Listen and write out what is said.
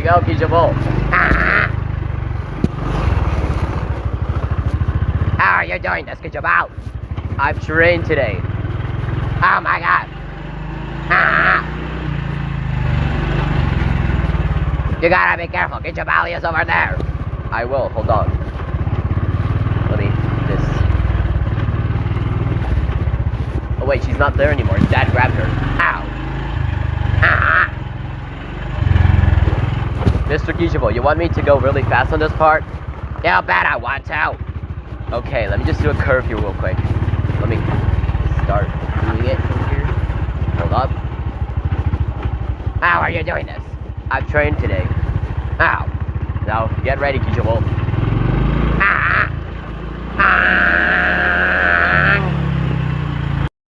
go, Kijobol. How are you doing this, Kijobol? I've trained today. Oh my god. You gotta be careful. Kijobol is over there. I will. Hold on. Let me do this. Oh wait, she's not there anymore. Dad grabbed her. Ow. Mr. Kijobol, you want me to go really fast on this part? Yeah, bet I want to. Okay, let me just do a curve here real quick. Let me start doing it here. Hold up. How are you doing this? I've trained today. Ow. Now, get ready, Kijobol.